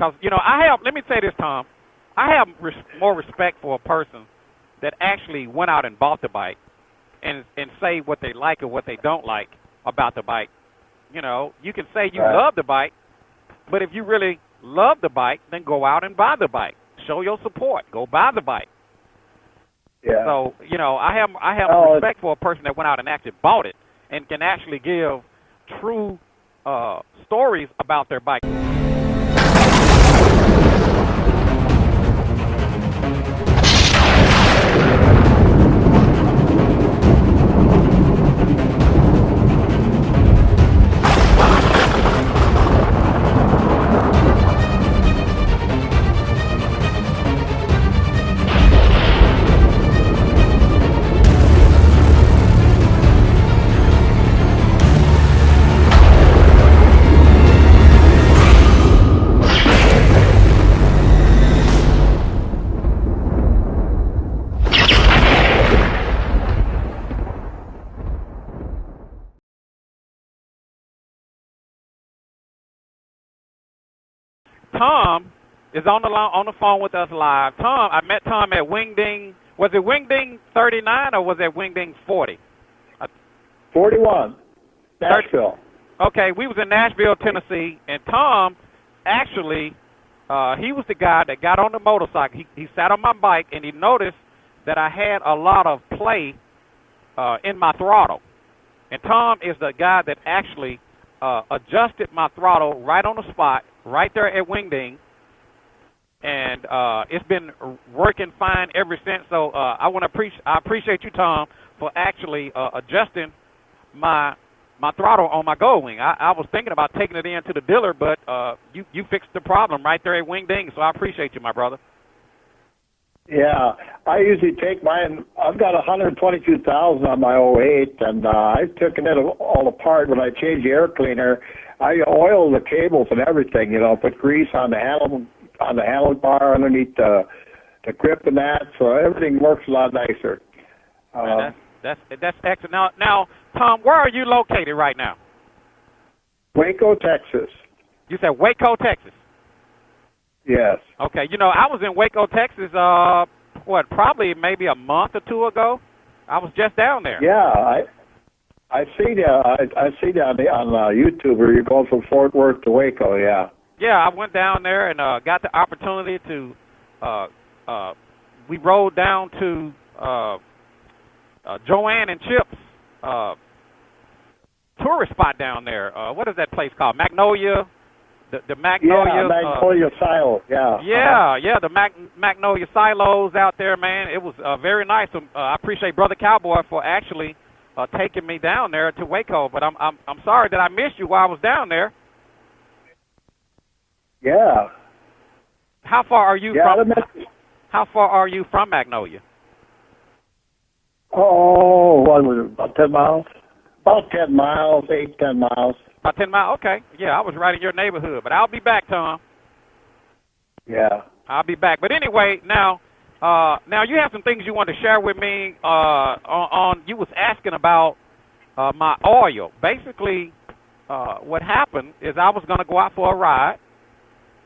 Because, let me say this, Tom. I have more respect for a person that actually went out and bought the bike and say what they like or what they don't like about the bike. You can say you love the bike, but if you really love the bike, then go out and buy the bike. Show your support. Go buy the bike. Yeah. So, I have respect for a person that went out and actually bought it and can actually give true stories about their bike. Tom is on the phone with us live. Tom, I met Tom at Wingding. Was it Wingding 39 or was it Wingding 40? 41, Nashville. Okay, we was in Nashville, Tennessee, and Tom actually, he was the guy that got on the motorcycle. He sat on my bike and he noticed that I had a lot of play in my throttle. And Tom is the guy that actually adjusted my throttle right on the spot, right there at Wingding, and it's been working fine ever since. So I appreciate you, Tom, for actually adjusting my throttle on my Goldwing. I was thinking about taking it in to the dealer, but you fixed the problem right there at Wingding. So I appreciate you, my brother. Yeah, I usually take mine. I've got 122,000 on my '08, and I've taken it all apart. When I change the air cleaner, I oil the cables and everything. Put grease on the handlebar underneath the grip and that, so everything works a lot nicer. That's excellent. Now, Tom, where are you located right now? Waco, Texas. You said Waco, Texas. Yes. Okay, I was in Waco, Texas, probably maybe a month or two ago. I was just down there. Yeah, I see down on YouTube where you're going from Fort Worth to Waco, yeah. Yeah, I went down there and got the opportunity to, we rode down to Joanne and Chip's tourist spot down there. What is that place called? Magnolia? The Magnolia. Yeah, Magnolia Silo. Yeah. Yeah, the Magnolia Silos out there, man. It was very nice. I appreciate Brother Cowboy for actually taking me down there to Waco. But I'm sorry that I missed you while I was down there. Yeah. How far are you from? How far are you from Magnolia? Oh, what was it? About 10 miles. About 10 miles, 10 miles. About 10 miles? Okay. Yeah, I was right in your neighborhood. But I'll be back, Tom. Yeah. I'll be back. But anyway, now you have some things you want to share with me on you was asking about my oil. Basically, what happened is I was going to go out for a ride,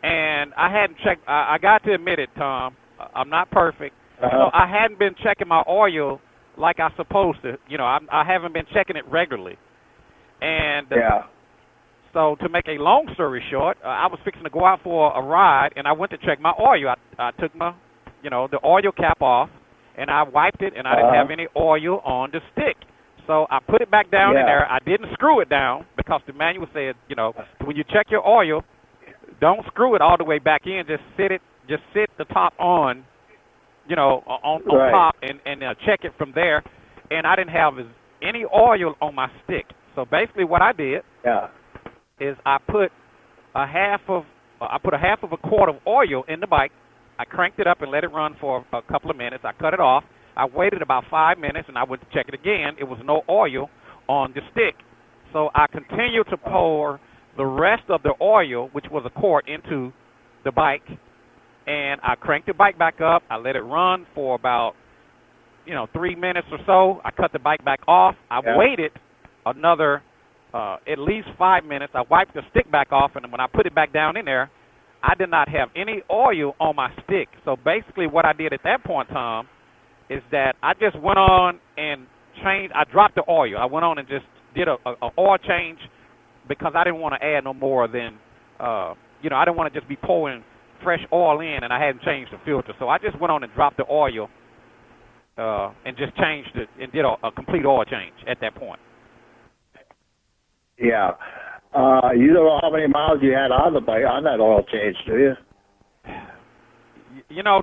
and I hadn't checked. I got to admit it, Tom. I'm not perfect. So I hadn't been checking my oil like I supposed to. I haven't been checking it regularly. And so to make a long story short, I was fixing to go out for a ride, and I went to check my oil. I took my, the oil cap off, and I wiped it, and I didn't have any oil on the stick. So I put it back down in there. I didn't screw it down because the manual said, when you check your oil, don't screw it all the way back in. Just sit the top on, on top, and check it from there. And I didn't have any oil on my stick. So basically, what I did is I put a half of a quart of oil in the bike. I cranked it up and let it run for a couple of minutes. I cut it off. I waited about 5 minutes, and I went to check it again. It was no oil on the stick. So I continued to pour the rest of the oil, which was a quart, into the bike, and I cranked the bike back up. I let it run for about 3 minutes or so. I cut the bike back off. I waited another at least 5 minutes. I wiped the stick back off, and when I put it back down in there, I did not have any oil on my stick. So basically what I did at that point, Tom, is that I just went on and changed. I dropped the oil. I went on and just did a oil change because I didn't want to add no more than, I didn't want to just be pouring fresh oil in and I hadn't changed the filter. So I just went on and dropped the oil and just changed it and did a complete oil change at that point. Yeah. You don't know how many miles you had on the bike on that oil change, do you?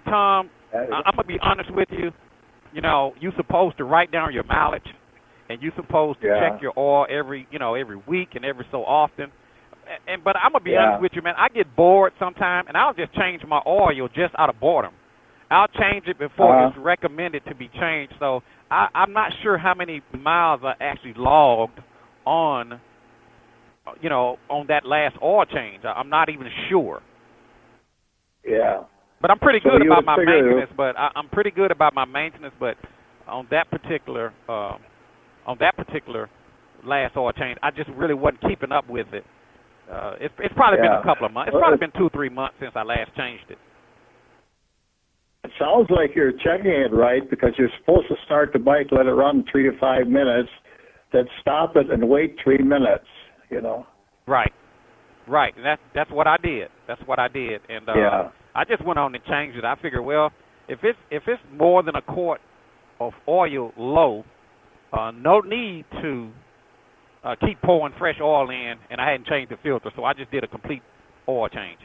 Tom, I'm going to be honest with you. You're supposed to write down your mileage, and you're supposed to check your oil every week and every so often. But I'm going to be honest with you, man. I get bored sometimes, and I'll just change my oil just out of boredom. I'll change it before it's recommended to be changed. So I'm not sure how many miles I actually logged on that last oil change. I'm not even sure. Yeah. But I'm pretty good about my maintenance. But I'm pretty good about my maintenance. But on that particular last oil change, I just really wasn't keeping up with it. It's probably been a couple of months. It's probably been 2-3 months since I last changed it. It sounds like you're checking it right because you're supposed to start the bike, let it run 3 to 5 minutes, then stop it and wait 3 minutes. Right. And that's what I did. And I just went on and changed it. I figured, well, if it's more than a quart of oil low, no need to keep pouring fresh oil in, and I hadn't changed the filter, so I just did a complete oil change.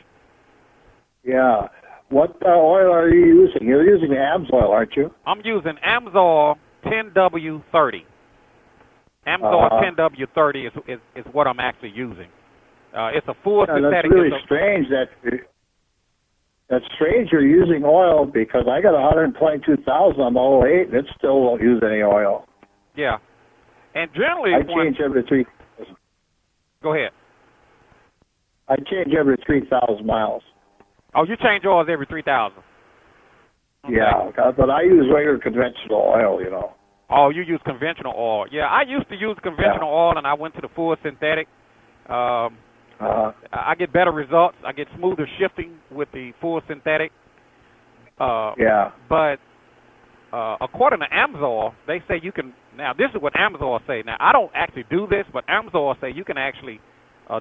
Yeah. What oil are you using? You're using AMSOIL, aren't you? I'm using AMSOIL 10W30. AMSOIL 10W30 is what I'm actually using. It's a full synthetic. That's really strange. That's strange you're using oil because I got 122,000 on the 08 and it still won't use any oil. Yeah. And generally... I change every 3,000. Go ahead. I change every 3,000 miles. Oh, you change oils every 3,000? Okay. Yeah, but I use regular conventional oil, Oh, you use conventional oil. Yeah, I used to use conventional oil, and I went to the full synthetic. I get better results. I get smoother shifting with the full synthetic. But according to AMSOIL, they say you can... Now, this is what AMSOIL say. Now, I don't actually do this, but AMSOIL say you can actually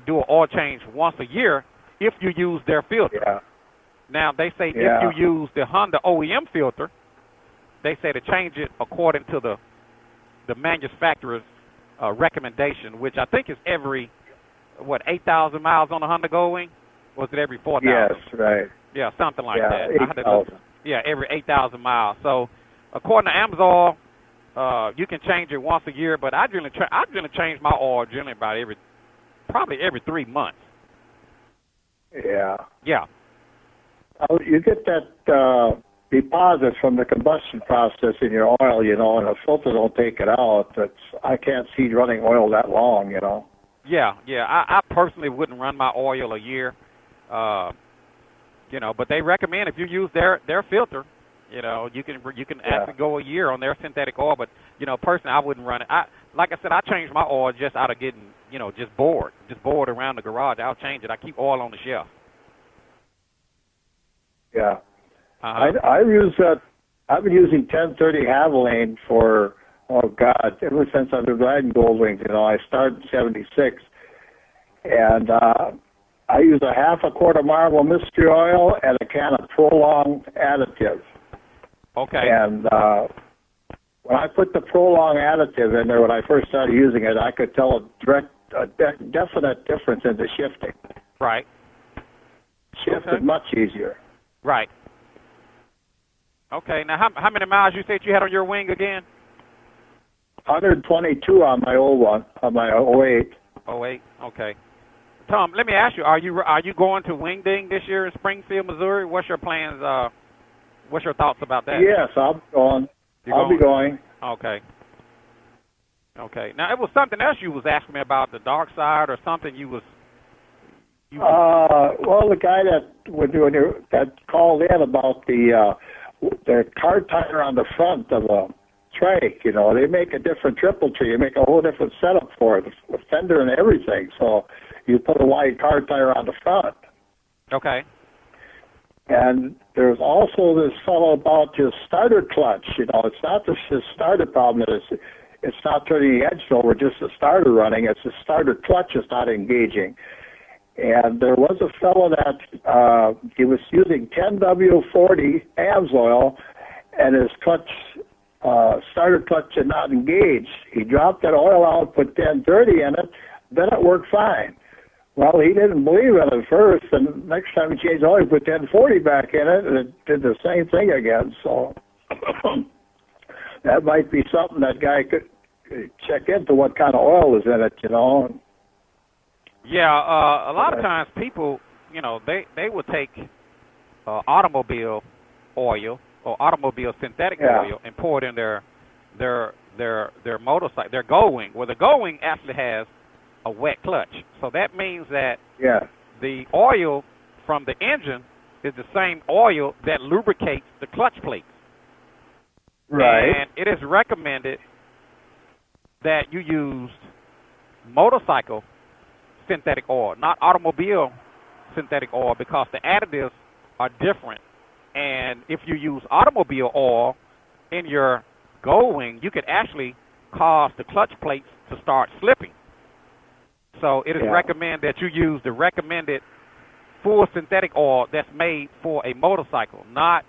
do an oil change once a year if you use their filter. Yeah. Now, they say if you use the Honda OEM filter, they say to change it according to the manufacturer's recommendation, which I think is every, 8,000 miles on the Honda Goldwing? Was it every 4,000? Yes, right. Yeah, something like that. 8,000. Yeah, every 8,000 miles. So, according to AMSOIL, you can change it once a year, but I generally change my oil generally about probably every 3 months. Yeah. Yeah. You get that deposit from the combustion process in your oil, and the filter don't take it out. I can't see running oil that long, Yeah. I personally wouldn't run my oil a year, but they recommend if you use their filter, you can actually go a year on their synthetic oil. But personally, I wouldn't run it. Like I said, I change my oil just out of getting just bored around the garage. I'll change it. I keep oil on the shelf. Yeah. I've been using 1030 Havoline for, ever since I've been riding Goldwings. I started in 76. And I use a half a quart of Marble Mystery Oil and a can of Prolong additive. Okay. And when I put the Prolong additive in there, when I first started using it, I could tell a definite difference in the shifting. Right. Shifted much easier. Right. Okay. Now, how many miles you said you had on your wing again? 122 on my old one, on my 08. 08. Okay. Tom, let me ask you: Are you going to Wing Ding this year in Springfield, Missouri? What's your plans? What's your thoughts about that? Yes, I'll be going. I'll be going. Okay. Okay. Now, it was something else you was asking me about, the dark side or something well, the guy that called in about the car tire on the front of a trike, they make a different triple tree. You make a whole different setup for it, a fender and everything. So you put a wide car tire on the front. Okay. And there's also this fellow about his starter clutch. You know, it's not just his starter problem. It's not turning the engine over, just the starter running. It's the starter clutch is not engaging. And there was a fellow that he was using 10W40 AMSOIL, and his clutch, starter clutch did not engage. He dropped that oil out, put 1030 in it, then it worked fine. Well, he didn't believe it at first, and next time he changed oil, he put 1040 back in it, and it did the same thing again. So that might be something that guy could check into, what kind of oil is in it, you know. Yeah, a lot of times people, you know, they will take automobile oil or automobile synthetic oil and pour it in their motorcycle, their Goldwing. Well, the Goldwing actually has a wet clutch, so that means that the oil from the engine is the same oil that lubricates the clutch plates. Right. And it is recommended that you use motorcycle synthetic oil, not automobile synthetic oil, because the additives are different. And if you use automobile oil in your Goldwing, you could actually cause the clutch plates to start slipping. So it is recommended that you use the recommended full synthetic oil that's made for a motorcycle, not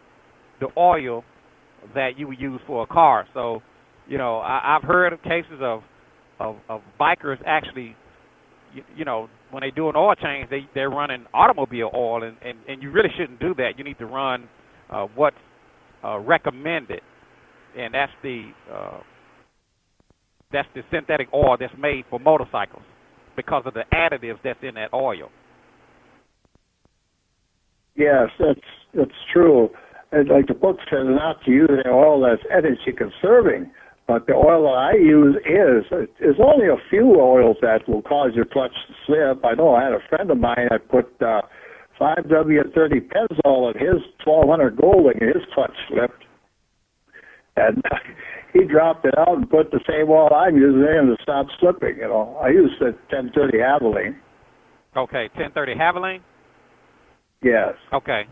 the oil that you would use for a car. So, you know, I've heard of cases of bikers actually, you know, when they do an oil change, they're running automobile oil, and you really shouldn't do that. You need to run what's recommended, and that's the synthetic oil that's made for motorcycles because of the additives that's in that oil. Yes, that's true. And like the book says, not to use any oil that's energy conserving, but the oil that I use is only a few oils that will cause your clutch to slip. I know I had a friend of mine that put 5W30 Pennzoil in his 1200 Goldwing, and his clutch slipped. And he dropped it out and put the same oil I'm using in to stop slipping. You know, I use the 1030 Havoline. Okay, 1030 Havoline. Yes. Okay.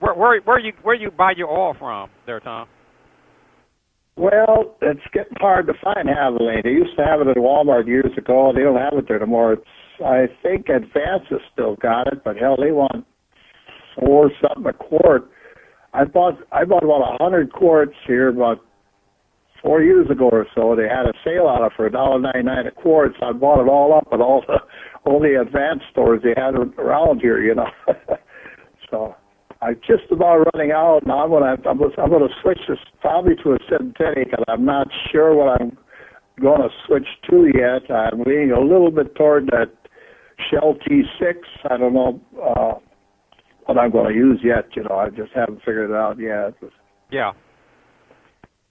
Where you buy your oil from, there, Tom? Well, it's getting hard to find Havoline. They used to have it at Walmart years ago. They don't have it there anymore. I think Advance has still got it, but hell, they want $4 something a quart. I bought about 100 quarts here about 4 years ago or so. They had a sale on it for $1.99 a quart, so I bought it all up at all the Advance stores they had around here, you know. So I'm just about running out. Now I'm gonna switch this probably to a synthetic, and I'm not sure what I'm going to switch to yet. I'm leaning a little bit toward that Shell T6. I don't know what I'm going to use yet. You know, I just haven't figured it out yet. Yeah.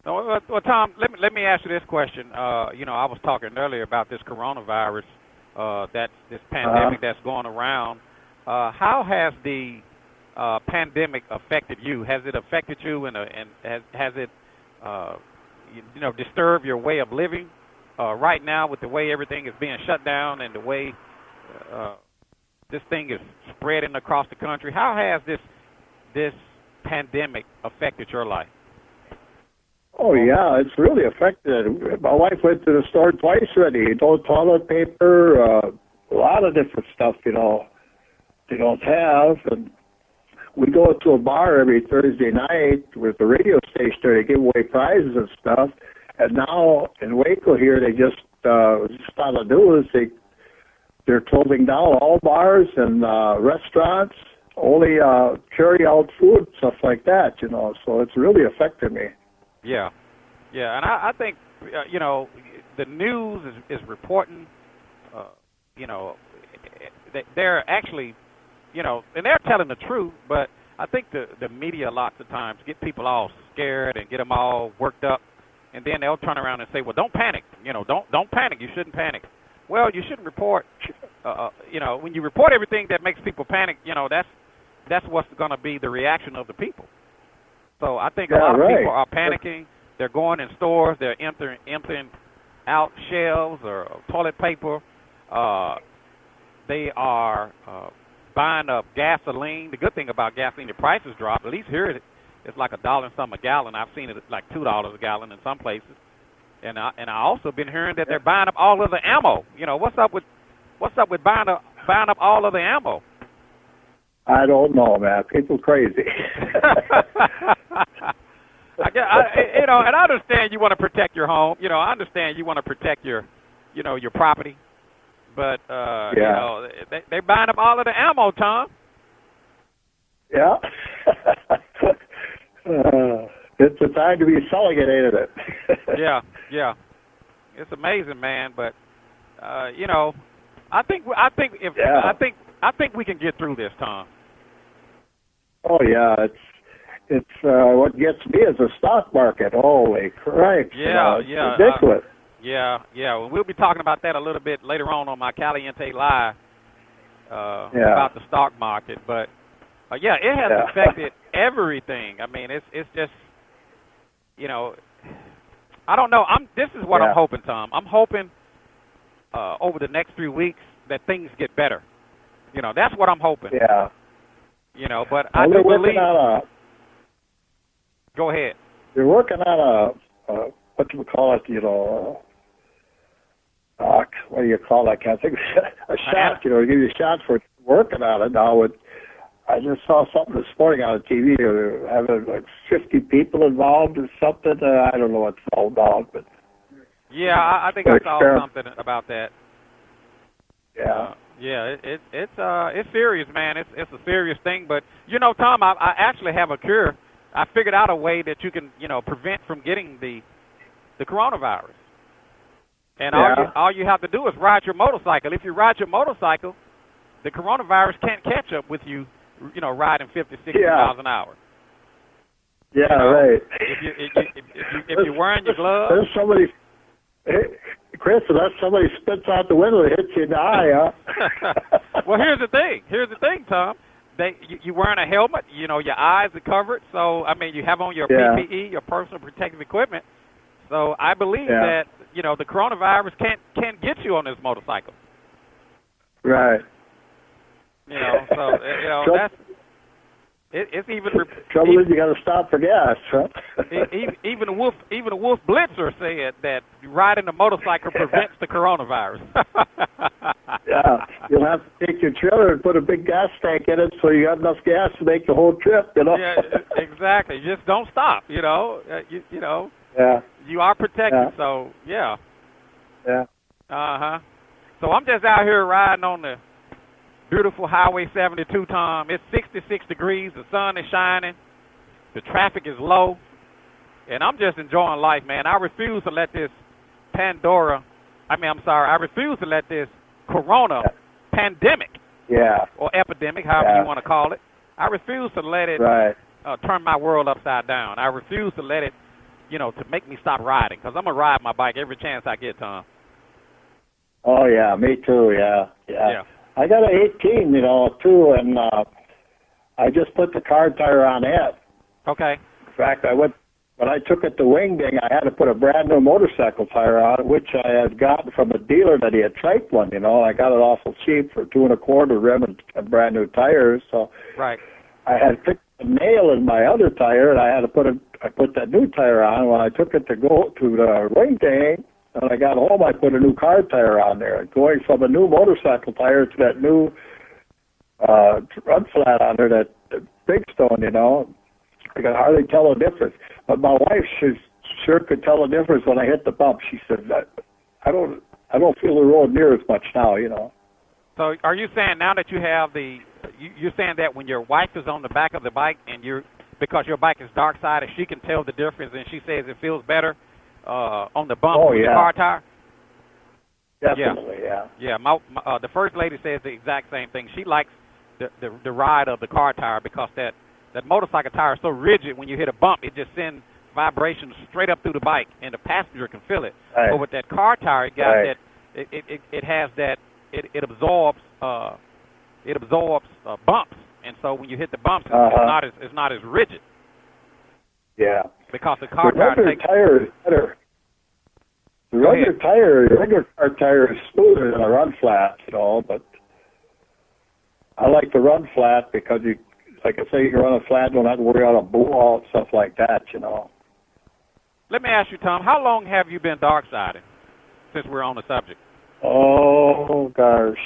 Well, Tom, let me ask you this question. You know, I was talking earlier about this coronavirus, this pandemic that's going around. How has the pandemic affected you? Has it affected you, and has it, you know, disturbed your way of living right now with the way everything is being shut down and the way this thing is spreading across the country? How has this pandemic affected your life? Oh, yeah, it's really affected. My wife went to the store twice already. No toilet paper, a lot of different stuff, you know, they don't have. And we go to a bar every Thursday night with the radio station there. They give away prizes and stuff. And now in Waco here, they just on the news, they're closing down all bars and restaurants, only carry out food, stuff like that, you know. So it's really affected me. Yeah, and I think, you know, the news is reporting, you know, they're actually, you know, and they're telling the truth, but I think the media lots of times get people all scared and get them all worked up, and then they'll turn around and say, well, don't panic, you know, don't panic, you shouldn't panic. Well, you shouldn't report, you know, when you report everything that makes people panic, you know, that's what's going to be the reaction of the people. So I think a lot of people are panicking. They're going in stores. They're emptying out shelves or toilet paper. They are buying up gasoline. The good thing about gasoline, the prices drop. At least here it's like $1 and some a gallon. I've seen it at like $2 a gallon in some places. And I also been hearing that they're buying up all of the ammo. You know, what's up with buying up all of the ammo? I don't know, man. People crazy. You know, and I understand you want to protect your home. You know, I understand you want to protect your property. But you know, they're buying up all of the ammo, Tom. Yeah. It's a time to be selling it, ain't it? Yeah. It's amazing, man. But you know, I think we can get through this, Tom. Oh yeah, it's what gets me is the stock market. Holy Christ! Yeah, it's ridiculous. Yeah. Well, we'll be talking about that a little bit later on my Caliente Live about the stock market. But yeah, it has affected everything. I mean, it's just, you know, I don't know. This is what I'm hoping, Tom. I'm hoping over the next 3 weeks that things get better. You know, that's what I'm hoping. Yeah. You know, but I do believe. Go ahead. They're working on what do we call it? You know, what do you call it? I can't think. A shot. You know, give you a shot for working on it now. I just saw something this morning on TV. They're having like 50 people involved or something. I don't know what it's all about, but yeah, I think I saw something about that. Yeah. Yeah, it's serious, man. It's a serious thing. But you know, Tom, I actually have a cure. I figured out a way that you can, you know, prevent from getting the coronavirus. And all you have to do is ride your motorcycle. If you ride your motorcycle, the coronavirus can't catch up with you, you know, riding 50, 60 miles an hour. Yeah, you know, right. If you're wearing your gloves. There's somebody, Chris, unless somebody spits out the window and hits you in the eye, huh? Well, here's the thing, Tom. You wearing a helmet, you know, your eyes are covered. So, I mean, you have on your PPE, your personal protective equipment. So I believe that, you know, the coronavirus can't get you on this motorcycle. Right. You know, so, you know, it's even... Trouble is you got to stop for gas, huh? even a Wolf Blitzer said that riding a motorcycle prevents the coronavirus. Yeah, you'll have to take your trailer and put a big gas tank in it so you got enough gas to make the whole trip, you know? Yeah, exactly. Just don't stop, you know? You know? Yeah. You are protected, so, yeah. Yeah. Uh-huh. So I'm just out here riding on the beautiful Highway 72, Tom. It's 66 degrees. The sun is shining. The traffic is low. And I'm just enjoying life, man. I refuse to let this I refuse to let this corona pandemic or epidemic, however you want to call it, I refuse to let it turn my world upside down. I refuse to let it, you know, to make me stop riding, because I'm going to ride my bike every chance I get, Tom. Oh, yeah, me too, yeah. I got an 18, you know, too, and I just put the car tire on it. Okay. In fact, when I took it to Wingding, I had to put a brand new motorcycle tire on it, which I had gotten from a dealer that he had typed one, you know. I got it awful cheap for $2.25 rim and brand new tires. So I had fixed a nail in my other tire, and I had to put that new tire on. When I took it to go to the Wingding, when I got home, I put a new car tire on there. Going from a new motorcycle tire to that new run flat on there, that big stone, you know, I could hardly tell the difference. But my wife, she sure could tell the difference when I hit the bump. She said, I don't feel the road near as much now, you know. So are you saying now that you have you're saying that when your wife is on the back of the bike and because your bike is dark sided, she can tell the difference and she says it feels better on the bump with the car tire? Definitely, Yeah, the first lady says the exact same thing. She likes the ride of the car tire because that motorcycle tire is so rigid. When you hit a bump, it just sends vibrations straight up through the bike, and the passenger can feel it. Right. But with that car tire, it got that it has that it absorbs bumps, and so when you hit the bumps, it's not as rigid. Yeah. Because the car tire tire is better. The regular car tire is smoother than a run flat, you know, but I like to run flat because you, like I say, you can run a flat, don't have to worry about a blowout, stuff like that, you know. Let me ask you, Tom, how long have you been dark-sided, since we're on the subject? Oh, gosh.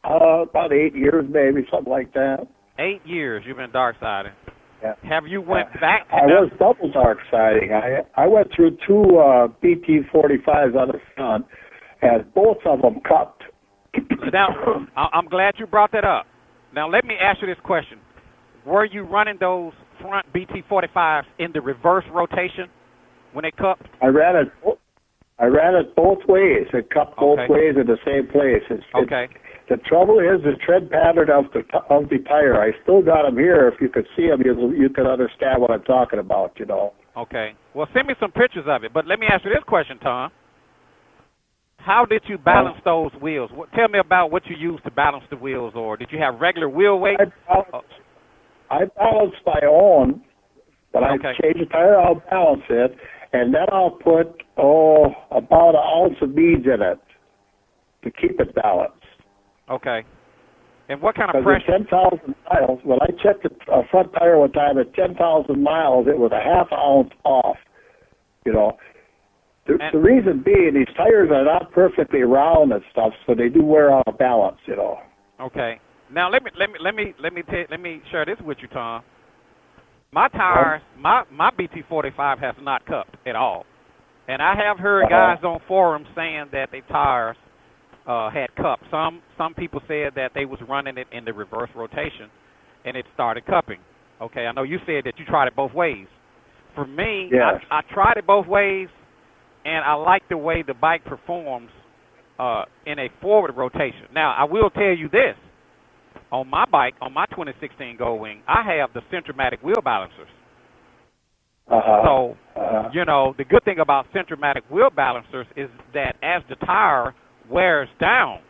About 8 years, maybe, something like that. 8 years you've been dark-sided. Yeah. Have you went back? I was double dark-siding. I went through two BT-45s on the front, and both of them cupped. Now, I'm glad you brought that up. Now, let me ask you this question. Were you running those front BT-45s in the reverse rotation when they cupped? I ran it both ways. It cupped both ways in the same place. The trouble is the tread pattern of the tire. I still got them here. If you could see them, you could understand what I'm talking about, you know. Okay. Well, send me some pictures of it. But let me ask you this question, Tom. How did you balance those wheels? Tell me about what you used to balance the wheels, or did you have regular wheel weight? I balance my own. When I change the tire, I'll balance it, and then I'll put, about an ounce of beads in it to keep it balanced. Okay. And what kind of pressure? 10,000 miles, when I checked the front tire one time at 10,000 miles, it was a half ounce off, you know. The reason being, these tires are not perfectly round and stuff, so they do wear out of balance, you know. Okay. Now let me share this with you, Tom. My tires, my BT-45 has not cupped at all, and I have heard guys on forums saying that their tires had cupped. Some people said that they was running it in the reverse rotation, and it started cupping. Okay, I know you said that you tried it both ways. For me, I tried it both ways, and I like the way the bike performs in a forward rotation. Now, I will tell you this. On my bike, on my 2016 Goldwing, I have the Centromatic wheel balancers. So, you know, the good thing about Centromatic wheel balancers is that as the tire wears down,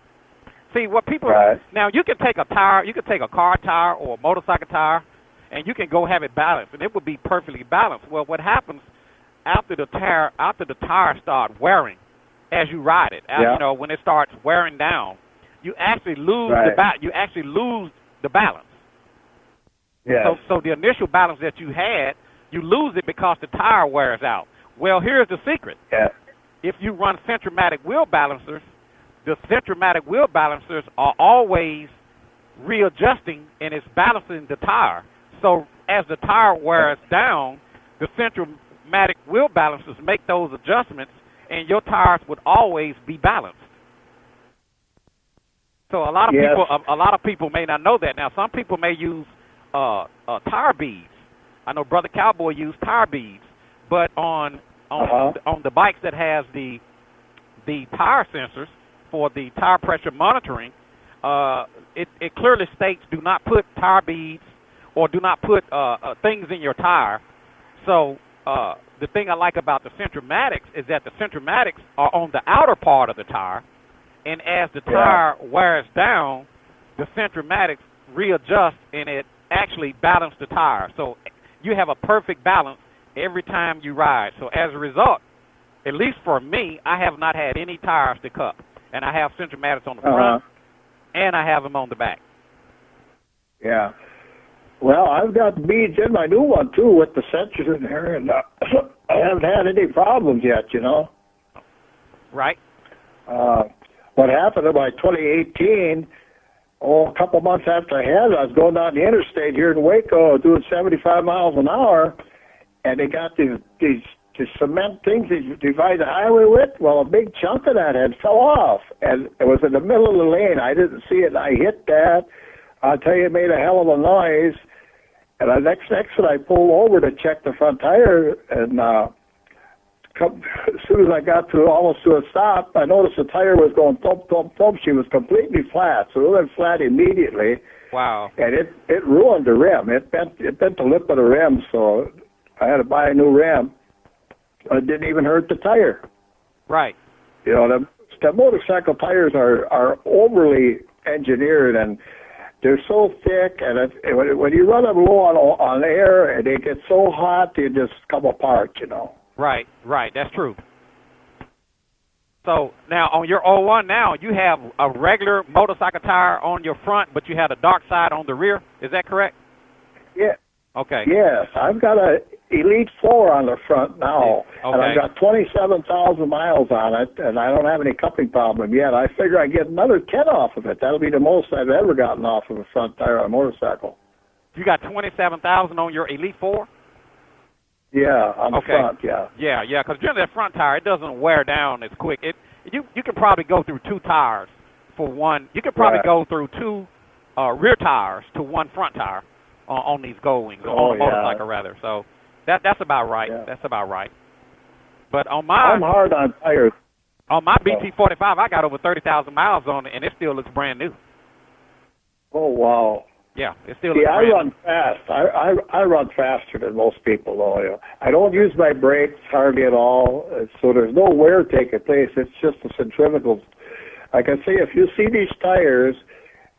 see what people, now you can take a tire, you can take a car tire or a motorcycle tire, and you can go have it balanced, and it would be perfectly balanced. Well, what happens after the tire starts wearing as you ride it, you know, when it starts wearing down, you actually lose the balance. Yeah. So the initial balance that you had, you lose it because the tire wears out. Well, here's the secret. Yeah. If you run Centromatic wheel balancers, the Centromatic wheel balancers are always readjusting and it's balancing the tire. So as the tire wears down, the Centromatic wheel balancers make those adjustments, and your tires would always be balanced. So a lot of people may not know that. Now, some people may use tire beads. I know Brother Cowboy used tire beads, but on the bikes that has the tire sensors for the tire pressure monitoring, it clearly states do not put tire beads or do not put things in your tire. So the thing I like about the Centromatics is that the Centromatics are on the outer part of the tire, and as the tire wears down, the Centromatics readjust and it actually balances the tire. So you have a perfect balance every time you ride. So as a result, at least for me, I have not had any tires to cup. And I have Centromatics on the front, and I have them on the back. Yeah. Well, I've got beads in my new one, too, with the sensors in there, and I haven't had any problems yet, you know. Right. What happened in my 2018, a couple months after I had it, I was going down the interstate here in Waco doing 75 miles an hour, and they got these cement things they divide the highway with. Well, a big chunk of that had fell off, and it was in the middle of the lane. I didn't see it, and I hit that. I'll tell you, it made a hell of a noise. And the next exit, I pulled over to check the front tire, and as soon as I got almost to a stop, I noticed the tire was going thump, thump, thump. She was completely flat, so it went flat immediately. Wow. And it ruined the rim. It bent the lip of the rim, so I had to buy a new rim. It didn't even hurt the tire. Right. You know, the motorcycle tires are overly engineered, and they're so thick, and when you run them low on air, and they get so hot, they just come apart, you know. Right, that's true. So now on your '01 now, you have a regular motorcycle tire on your front, but you have a dark side on the rear. Is that correct? Yeah. Okay. Yes, I've got a Elite 4 on the front now, Okay. and I've got 27,000 miles on it, and I don't have any cupping problem yet. I figure I get another 10 off of it. That'll be the most I've ever gotten off of a front tire on a motorcycle. You got 27,000 on your Elite 4? Yeah, on the Okay. front, yeah. Yeah, because generally that front tire, it doesn't wear down as quick. You can probably go through 2 tires for one. You could probably Right. go through 2 rear tires to 1 front tire on these Goldwings, Oh, on a motorcycle rather. So that's about right. Yeah. That's about right. But on I'm my hard on tires. BT45, I got over 30,000 miles on it, and it still looks brand new. Oh, wow. Yeah, it still See, looks I brand run fast. I run faster than most people, though. You know. I don't use my brakes hardly at all, so there's no wear taking place. It's just the centrifugals. Like I say, if you see these tires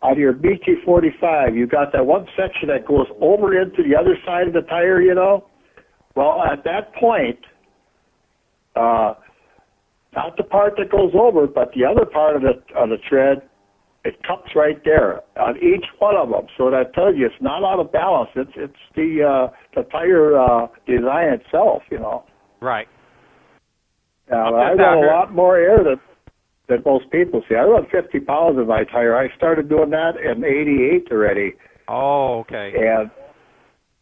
on your BT45, you got that one section that goes over into the other side of the tire, you know? Well, at that point, not the part that goes over, but the other part of the tread, it cups right there on each one of them. So that tells you it's not out of balance. It's the tire design itself, you know. Right. I run a lot more air than most people see. I run 50 pounds in my tire. I started doing that in '88 already. Oh, okay. And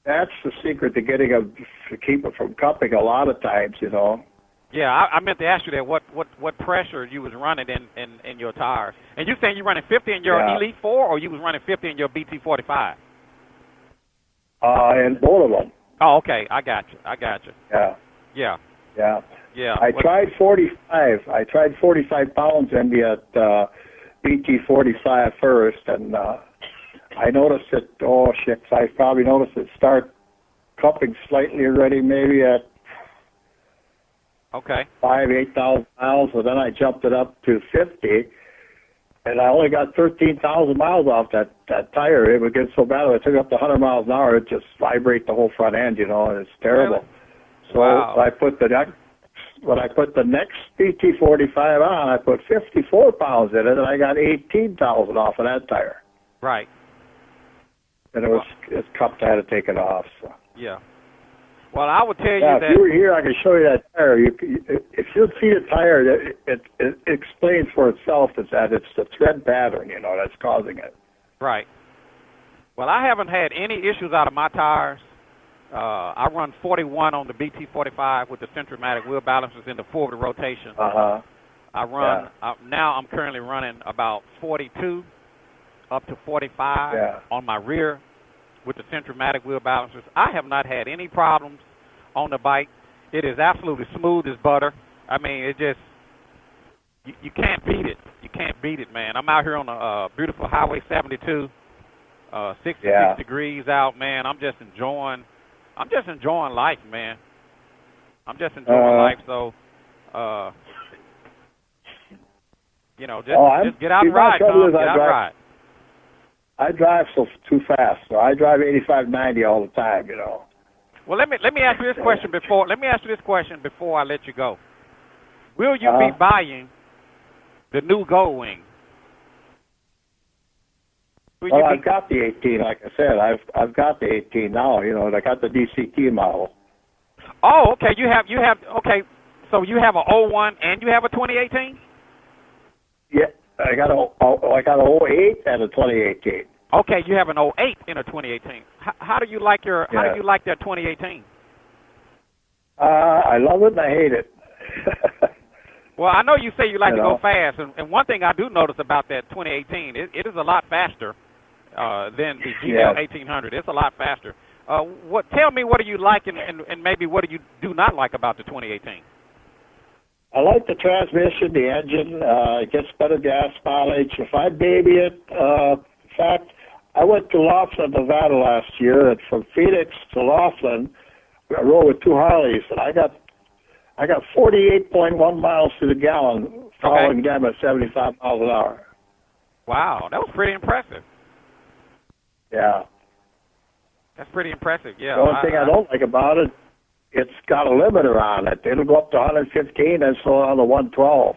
that's the secret to getting to keep it from cupping a lot of times, you know. Yeah, I meant to ask you that. What pressure you was running in your tires? And you saying you running 50 in your Elite 4, or you was running 50 in your BT45? In both of them. Oh, okay. I got you. Yeah. Yeah. Yeah. Yeah. I tried 45. I tried 45 pounds in the BT45 first, and I noticed it. Oh, shit! I probably noticed it start cupping slightly already, maybe at 8,000 miles. So then I jumped it up to 50, and I only got 13,000 miles off that tire. It would get so bad if I took it up to 100 miles an hour, it just vibrate the whole front end, you know, and it's terrible. Really? So Wow. when I put the next BT45 on, I put 54 pounds in it, and I got 18,000 off of that tire. Right. And it's cupped. I had to take it off. So. Yeah. Well, I would tell you Yeah, that. if you were here, I could show you that tire. If you see the tire, it explains for itself that it's the thread pattern, you know, that's causing it. Right. Well, I haven't had any issues out of my tires. I run 41 on the BT45 with the Centromatic wheel balancers in the forward rotation. Uh-huh. I run, now I'm currently running about 42 up to 45 on my rear with the Centromatic wheel balancers. I have not had any problems on the bike. It is absolutely smooth as butter. I mean, it just, you can't beat it. You can't beat it, man. I'm out here on a beautiful Highway 72, 66 degrees out, man. I'm just enjoying life, man. I'm just enjoying life. So, you know, just get out and ride, Tom. Get out and ride. I drive too fast, so I drive 85, 90 all the time, you know. Well, let me ask you this question before I let you go. Will you be buying the new Goldwing? Well, I've got the 18, like I said. I've got the 18 now, you know, and I got the DCT model. Oh, okay. You have okay. So you have a 01 and you have a 2018? Yeah, I got a 08 and a 2018. Okay, you have an 08 and a 2018. How do you like that 2018? I love it and I hate it. Well, I know you say you like to go fast, and one thing I do notice about that 2018, it is a lot faster than the GL 1800. It's a lot faster. Tell me what do you like and maybe what do you do not like about the 2018? I like the transmission, the engine. It gets better gas mileage. If I baby it, in fact, I went to Laughlin, Nevada last year, and from Phoenix to Laughlin, I rode with 2 Harleys, and I got 48.1 miles to the gallon, following them at 75 miles an hour. Wow, that was pretty impressive. Yeah. That's pretty impressive, yeah. The only thing I don't like about it, it's got a limiter on it. It'll go up to 115 and slow down to 112.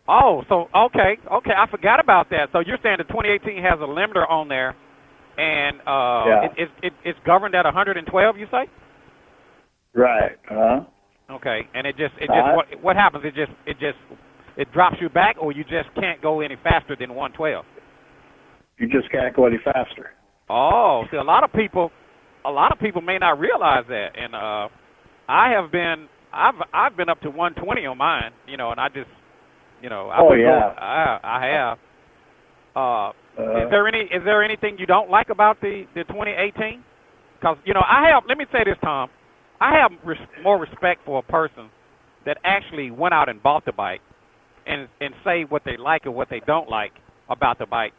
Oh, so okay, I forgot about that. So you're saying the 2018 has a limiter on there, and Yeah. it's governed at 112. You say? Right. Okay, and it just Uh, what happens? It drops you back, or you just can't go any faster than 112. you just can't go any faster. Oh, see, a lot of people may not realize that, and I've been up to 120 on mine, and I just, I Oh would go. yeah. I have. Uh, Is there anything you don't like about the 2018? Because I have. Let me say this, Tom. I have more respect for a person that actually went out and bought the bike and say what they like or what they don't like about the bike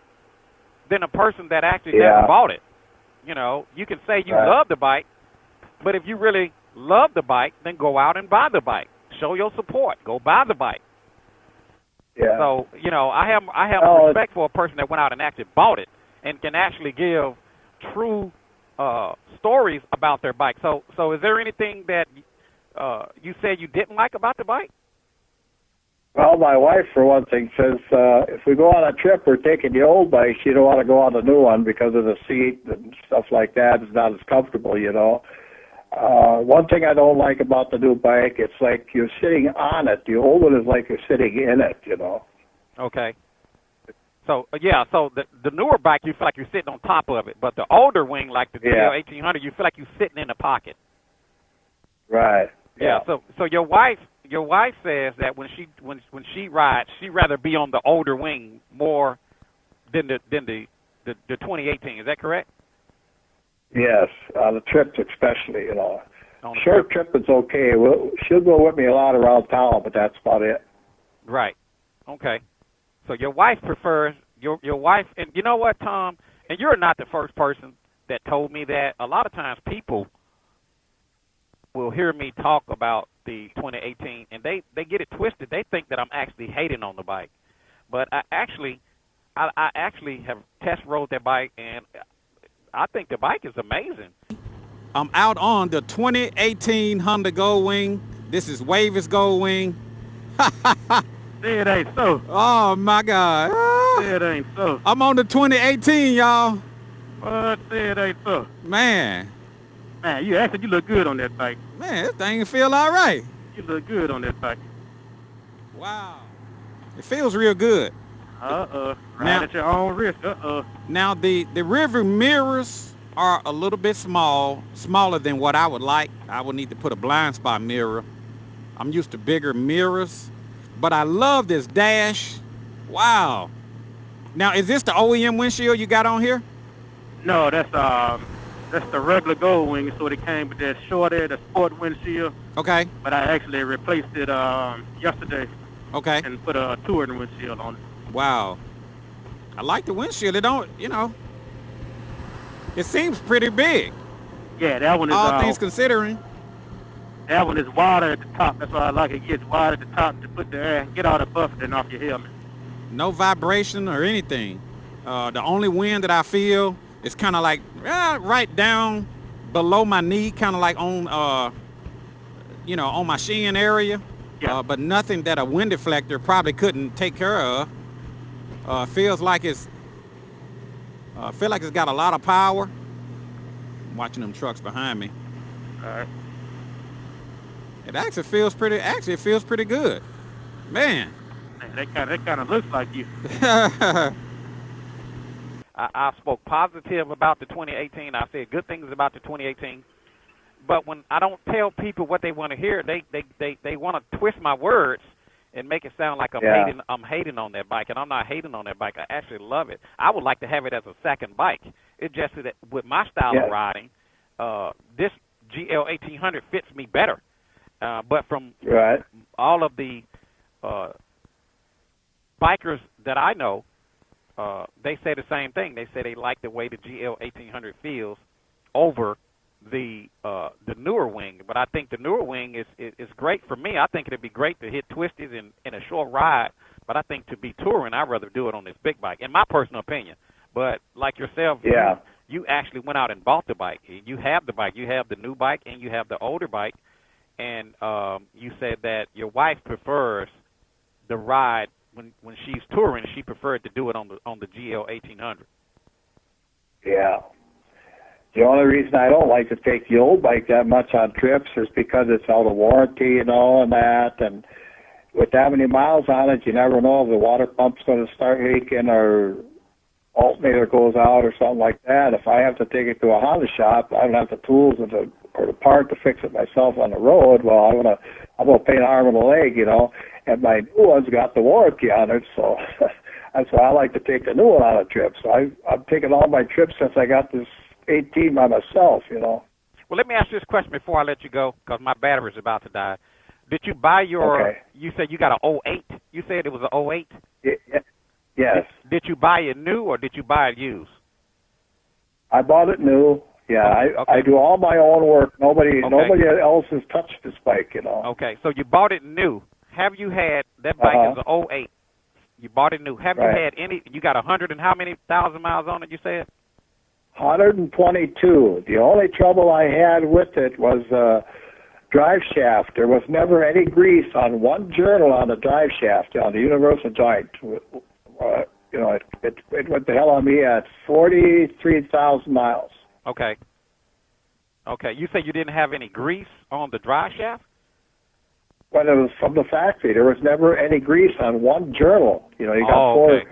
than a person that actually never bought it. You can say you love the bike, but if you really love the bike, then go out and buy the bike. Show your support. Go buy the bike. Yeah. So, I have respect for a person that went out and actually bought it and can actually give true stories about their bike. So is there anything that you said you didn't like about the bike? Well, my wife, for one thing, says if we go on a trip, we're taking the old bike. She don't want to go on the new one because of the seat and stuff like that. It's not as comfortable, One thing I don't like about the new bike, it's like you're sitting on it. The old one is like you're sitting in it, Okay. So so the newer bike, you feel like you're sitting on top of it, but the older wing, like the GL 1800, you feel like you're sitting in the pocket. Right. Yeah. So your wife says that when she rides, she'd rather be on the older wing more than the 2018. Is that correct? Yes, on the trips especially, On the Short trip is okay. She'll go with me a lot around town, but that's about it. Right. Okay. So your wife prefers your wife, and you know what, Tom? And you're not the first person that told me that. A lot of times people will hear me talk about the 2018, and they get it twisted. They think that I'm actually hating on the bike, but I actually have test rode that bike, and I think the bike is amazing. I'm out on the 2018 Honda Goldwing. This is Wavis Goldwing. Say it ain't so. Oh my God! Say it ain't so. I'm on the 2018, y'all. What? Say it ain't so. Man, You actually look good on that bike. man, this thing feel all right. You look good on that bike. Wow, it feels real good. Right Now- at your own risk. Now the rearview mirrors are a little bit smaller than what I would like. I would need to put a blind spot mirror. I'm used to bigger mirrors, but I love this dash. Wow. Now, is this the OEM windshield you got on here? No, that's the regular Goldwing. So it came with that shorter, the sport windshield. Okay. But I actually replaced it yesterday Okay. and put a touring windshield on it. Wow. I like the windshield. It don't, it seems pretty big. Yeah, that one is All things considering. that one is wider at the top. That's why I like it. It gets wider at the top to put the air, get all the buffeting off your helmet. No vibration or anything. The only wind that I feel is kind of like right down below my knee, kind of like on, on my shin area. Yeah. But nothing that a wind deflector probably couldn't take care of. Feels like it's got a lot of power. I'm watching them trucks behind me. All right. It actually feels pretty good. Man. That kind of looks like you. I spoke positive about the 2018. I said good things about the 2018. But when I don't tell people what they want to hear, they want to twist my words and make it sound like I'm hating on that bike, and I'm not hating on that bike. I actually love it. I would like to have it as a second bike. It's just that with my style of riding, this GL 1800 fits me better. But from all of the bikers that I know, they say the same thing. They say they like the way the GL 1800 feels over the newer wing. But I think the newer wing is great for me. I think it'd be great to hit twisties in a short ride. But I think to be touring, I'd rather do it on this big bike, in my personal opinion. But like yourself, you actually went out and bought the bike. You have the bike. You have the new bike, and you have the older bike. And you said that your wife prefers the ride when she's touring, she preferred to do it on the GL 1800. Yeah. The only reason I don't like to take the old bike that much on trips is because it's out of warranty, and that. And with that many miles on it, you never know if the water pump's going to start leaking or alternator goes out or something like that. If I have to take it to a Honda shop, I don't have the tools or the part to fix it myself on the road. Well, I'm gonna pay an arm and a leg, And my new one's got the warranty on it, so that's why I like to take the new one on a trip. So I've taken all my trips since I got this 18 by myself, Well, let me ask you this question before I let you go, because my battery's about to die. Did you buy your? Okay. You said you got an '08. You said it was an '08. Yes. Did you buy it new or did you buy it used? I bought it new. Yeah, Okay. I do all my own work. Nobody else has touched this bike, Okay, so you bought it new. Have you had that bike is an '08? You bought it new. Have you had any? You got 100 and how many thousand miles on it? You said 122. The only trouble I had with it was drive shaft. There was never any grease on one journal on the drive shaft on the universal joint. It went to hell on me at 43,000 miles. Okay. Okay, you say you didn't have any grease on the drive shaft? When it was from the factory, there was never any grease on one journal. You got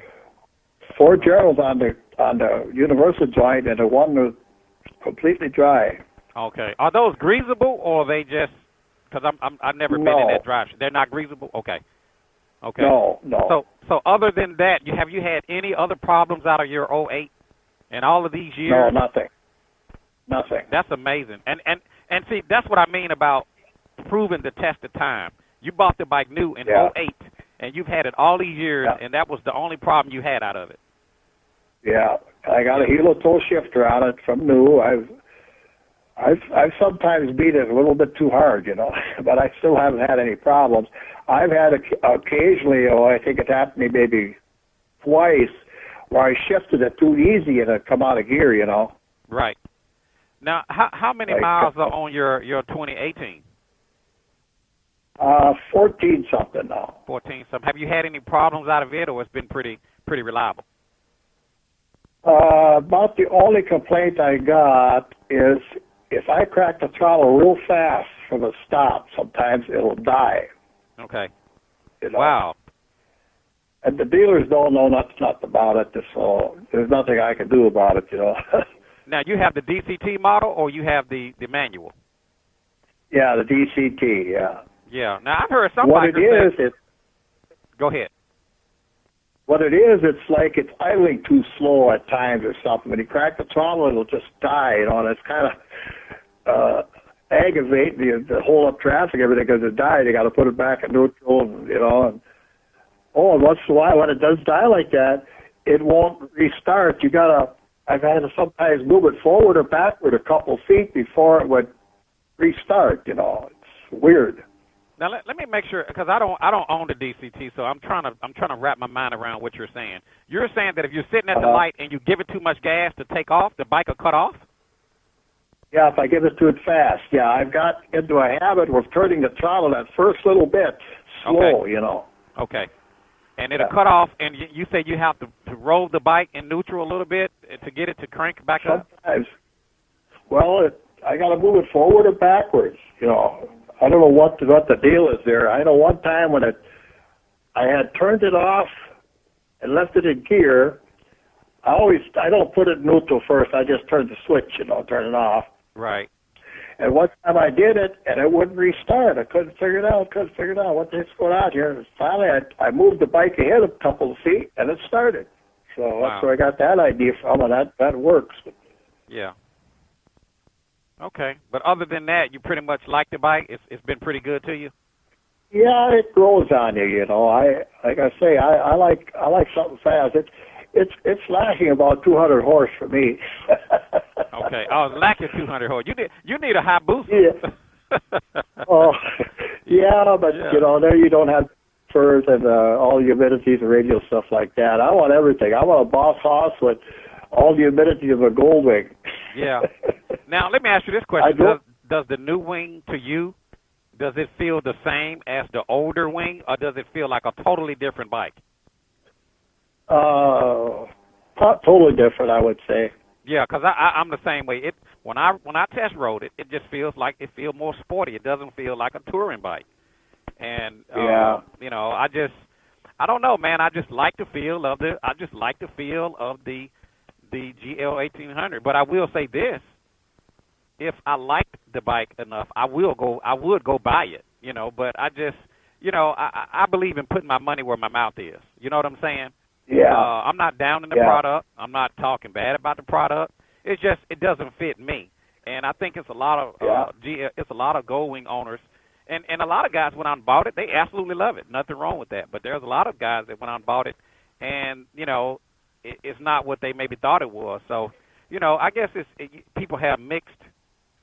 four journals on the universal joint, and the one was completely dry. Okay. Are those greasable, or are they just? Because I've never been in that drive shaft. They're not greasable. Okay. Okay. No. So other than that, have you had any other problems out of your '08 in all of these years? No, nothing. That's amazing. And see, that's what I mean about proving the test of time. You bought the bike new in '08, and you've had it all these years, and that was the only problem you had out of it. Yeah, I got a helo toe shifter on it from new. I've sometimes beat it a little bit too hard, but I still haven't had any problems. I've had occasionally, I think it happened to me maybe twice, where I shifted it too easy and it come out of gear, Right. Now, how many miles are on your 2018? 14 something now. 14 something. Have you had any problems out of it, or it's been pretty reliable? About the only complaint I got is if I crack the throttle real fast from a stop, sometimes it'll die. Okay. Wow. And the dealers don't know nothing about it, so there's nothing I can do about it, Now, you have the DCT model, or you have the manual? Yeah, the DCT, yeah. Yeah. Now, I've heard some What bikers it is, Go ahead. What it is, it's like it's idling too slow at times or something. When you crack the throttle, it'll just die, and it's kind of aggravating the hold up traffic, everything, because it died. You got to put it back in neutral, and once in a while, when it does die like that, it won't restart. I've had to sometimes move it forward or backward a couple feet before it would restart. It's weird. Now let me make sure, because I don't own the DCT, so I'm trying to wrap my mind around what you're saying. You're saying that if you're sitting at the light and you give it too much gas to take off, the bike will cut off? Yeah, if I give it to it fast. Yeah, I've got into a habit of turning the throttle that first little bit slow. Okay. And it'll cut off, and you say you have to roll the bike in neutral a little bit to get it to crank back up? Sometimes. Well, I got to move it forward or backwards. I don't know what the deal is there. I know one time when I had turned it off and left it in gear. I don't put it in neutral first. I just turn the switch, turn it off. Right. And one time I did it, and it wouldn't restart. I couldn't figure it out. What the heck's going on here? And finally, I moved the bike ahead a couple of feet, and it started. So that's where I got that idea from, and that works. Yeah. Okay. But other than that, you pretty much like the bike? It's been pretty good to you? Yeah, it grows on you, Like I say, I like something fast. It's lacking about 200 horse for me. Okay. Oh, it's lacking 200 horse. You need a high boost. Yeah. But there you don't have furs and all the humidities and radial stuff like that. I want everything. I want a Boss Hoss with all the humidity of a Goldwing. Yeah. Now let me ask you this question: Does the new wing to you, does it feel the same as the older wing, or does it feel like a totally different bike? Totally different, I would say. Yeah, because I'm the same way. When I test rode it, it just feels more sporty. It doesn't feel like a touring bike. And you know, I don't know, man. I just like the feel of the GL 1800. But I will say this: if I liked the bike enough, I would go buy it. You know, but I believe in putting my money where my mouth is. You know what I'm saying? Yeah. I'm not down in the product. I'm not talking bad about the product. It's just it doesn't fit me. And I think it's a lot of it's a lot of Goldwing owners, and a lot of guys went out and bought it. They absolutely love it. Nothing wrong with that. But there's a lot of guys that went out and bought it, and you know, it's not what they maybe thought it was. So, you know, I guess people have mixed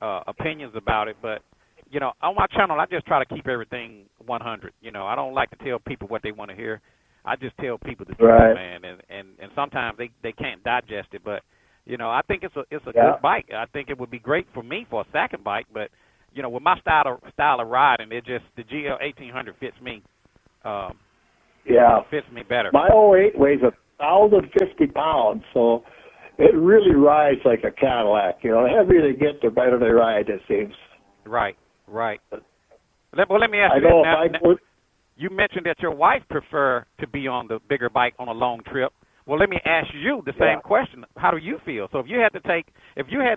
opinions about it. But you know, on my channel, I just try to keep everything 100. You know, I don't like to tell people what they want to hear. I just tell people the truth, man, and sometimes they can't digest it. But you know, I think it's a good bike. I think it would be great for me for a second bike. But you know, with my style of riding, the GL 1800 fits me. Fits me better. My '08 weighs 1,050 pounds, so it really rides like a Cadillac. You know, the heavier they get, the better they ride. It seems. Right. Well, let me ask you this now. You mentioned that your wife prefer to be on the bigger bike on a long trip. Well, let me ask you the same question. How do you feel? So if you had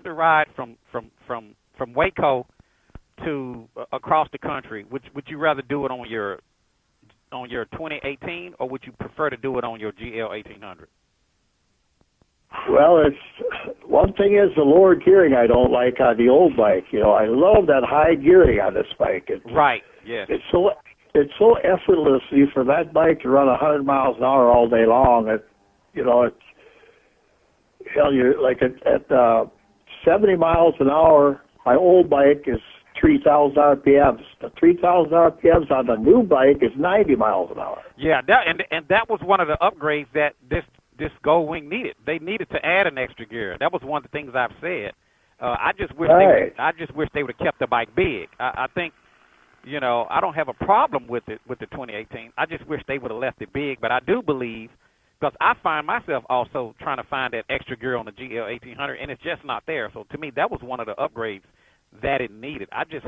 to ride from Waco to across the country, would you rather do it on your 2018, or would you prefer to do it on your GL 1800? Well, one thing is the lower gearing I don't like on the old bike. You know, I love that high gearing on this bike. Yes. It's so effortlessly for that bike to run 100 miles an hour all day long. You're like at 70 miles an hour. My old bike is 3,000 RPMs. The 3,000 RPMs on the new bike is 90 miles an hour. Yeah, that was one of the upgrades that this Goldwing needed. They needed to add an extra gear. That was one of the things I've said. I just wish they would have kept the bike big. I think. You know, I don't have a problem with the 2018. I just wish they would have left it big. But I do believe, because I find myself also trying to find that extra gear on the GL 1800, and it's just not there. So to me, that was one of the upgrades that it needed. I just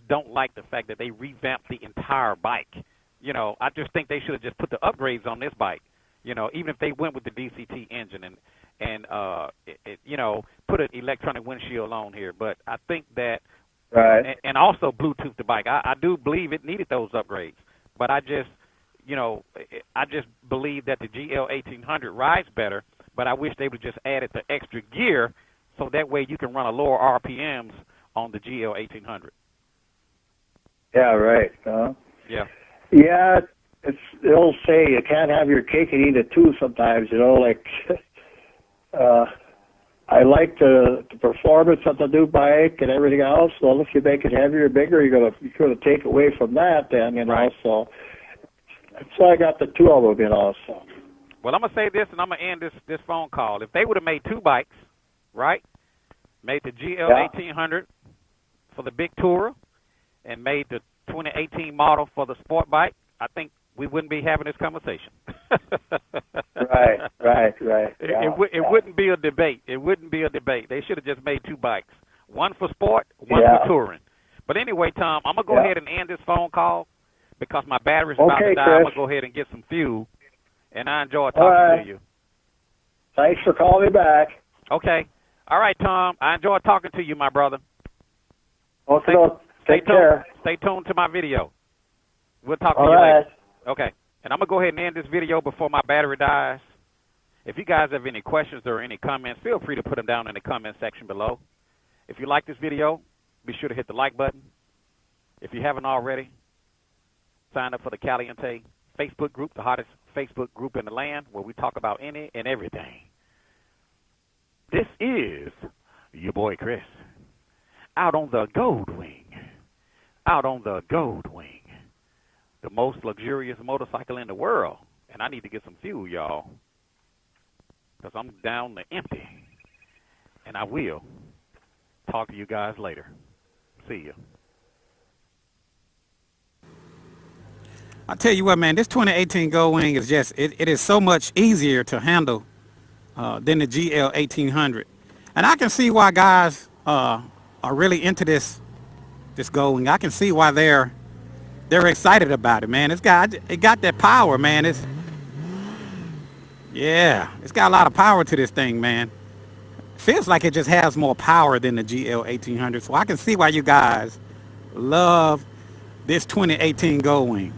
don't like the fact that they revamped the entire bike. You know, I just think they should have just put the upgrades on this bike. You know, even if they went with the DCT engine and you know, put an electronic windshield on here. But I think that. Right. And also Bluetooth the bike. I do believe it needed those upgrades. But I just believe that the GL 1800 rides better, but I wish they would just added the extra gear so that way you can run a lower RPMs on the GL 1800. Yeah, right. Yeah. Yeah, they'll say you can't have your cake and eat it too sometimes, you know, like I like the performance of the new bike and everything else. Well, if you make it heavier or bigger, you're gonna take away from that then, you know. Right. So I got the two of them, you know. So. Well, I'm gonna say this, and I'm gonna end this phone call. If they would have made two bikes, right? Made the GL 1800 for the big tourer, and made the 2018 model for the sport bike, I think we wouldn't be having this conversation. Right. It wouldn't be a debate. It wouldn't be a debate. They should have just made two bikes, one for sport, one for touring. But anyway, Tom, I'm going to go ahead and end this phone call because my battery's about to die. Chris. I'm going to go ahead and get some fuel, and I enjoy talking to you. Thanks for calling me back. Okay. All right, Tom. I enjoy talking to you, my brother. Okay. Take care. Stay tuned to my video. We'll talk to you later. Okay. And I'm going to go ahead and end this video before my battery dies. If you guys have any questions or any comments, feel free to put them down in the comment section below. If you like this video, be sure to hit the like button. If you haven't already, sign up for the Caliente Facebook group, the hottest Facebook group in the land, where we talk about any and everything. This is your boy Chris, out on the Goldwing. Out on the Goldwing, the most luxurious motorcycle in the world. And I need to get some fuel, y'all, because I'm down to empty. And I will talk to you guys later. See ya. I tell you what, man, this 2018 Goldwing is just, it is so much easier to handle than the GL 1800. And I can see why guys are really into this Goldwing. I can see why they're excited about it, man. It got that power, man. It's got a lot of power to this thing, man. Feels like it just has more power than the GL 1800. So I can see why you guys love this 2018 Goldwing.